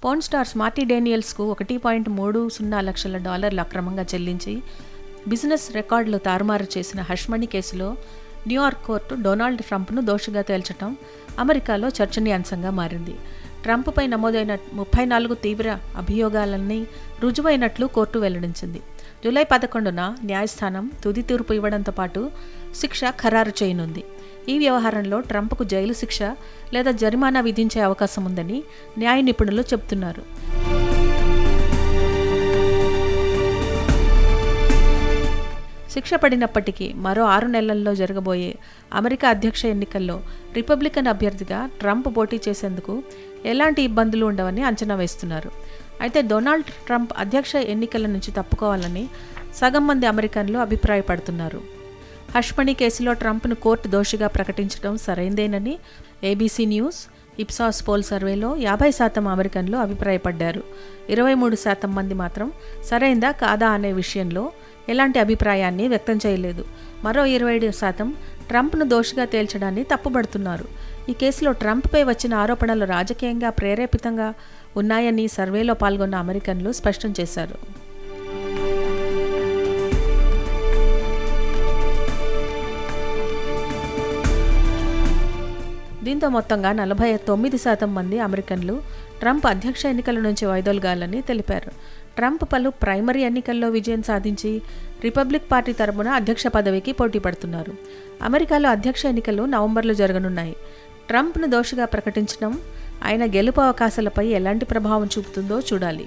Porn star smarty డేనియల్స్కు $1.30 లక్షల అక్రమంగా చెల్లించి బిజినెస్ రికార్డులు తారుమారు చేసిన హష్మణి కేసులో న్యూయార్క్ కోర్టు డొనాల్డ్ ట్రంప్ను దోషిగా తేల్చడం అమెరికాలో చర్చనీయాంశంగా మారింది. ట్రంప్పై నమోదైన 34 తీవ్ర అభియోగాలన్నీ రుజువైనట్లు కోర్టు వెల్లడించింది. జూలై 11న న్యాయస్థానం తుది తీర్పు ఇవ్వడంతో పాటు శిక్ష ఖరారు చేయనుంది. ఈ వ్యవహారంలో ట్రంప్కు జైలు శిక్ష లేదా జరిమానా విధించే అవకాశం ఉందని న్యాయ నిపుణులు చెబుతున్నారు. శిక్ష పడినప్పటికీ మరో 6 నెలల్లో జరగబోయే అమెరికా అధ్యక్ష ఎన్నికల్లో రిపబ్లికన్ అభ్యర్థిగా ట్రంప్ పోటీ చేసేందుకు ఎలాంటి ఇబ్బందులు ఉండవని అంచనా వేస్తున్నారు. అయితే డొనాల్డ్ ట్రంప్ అధ్యక్ష ఎన్నికల నుంచి తప్పుకోవాలని సగం మంది అమెరికన్లు అభిప్రాయపడుతున్నారు. హష్మణి కేసులో ట్రంప్ను కోర్టు దోషిగా ప్రకటించడం సరైందేనని ఏబీసీ న్యూస్, ఇప్సాస్ పోల్ సర్వేలో 50% అమెరికన్లు అభిప్రాయపడ్డారు. 23% మంది మాత్రం సరైందా కాదా అనే విషయంలో ఎలాంటి అభిప్రాయాన్ని వ్యక్తం చేయలేదు. మరో 27% ట్రంప్ను దోషిగా తేల్చడాన్ని తప్పుబడుతున్నారు. ఈ కేసులో ట్రంప్పై వచ్చిన ఆరోపణలు రాజకీయంగా ప్రేరేపితంగా ఉన్నాయని సర్వేలో పాల్గొన్న అమెరికన్లు స్పష్టం చేశారు. దీంతో మొత్తంగా 49% మంది అమెరికన్లు ట్రంప్ అధ్యక్ష ఎన్నికల నుంచి వైదొలగాలని తెలిపారు. ట్రంప్ పలు ప్రైమరీ ఎన్నికల్లో విజయం సాధించి రిపబ్లిక్ పార్టీ తరపున అధ్యక్ష పదవికి పోటీ పడుతున్నారు. అమెరికాలో అధ్యక్ష ఎన్నికలు నవంబర్లో జరగనున్నాయి. ట్రంప్ను దోషిగా ప్రకటించడం ఆయన గెలుపు అవకాశాలపై ఎలాంటి ప్రభావం చూపుతుందో చూడాలి.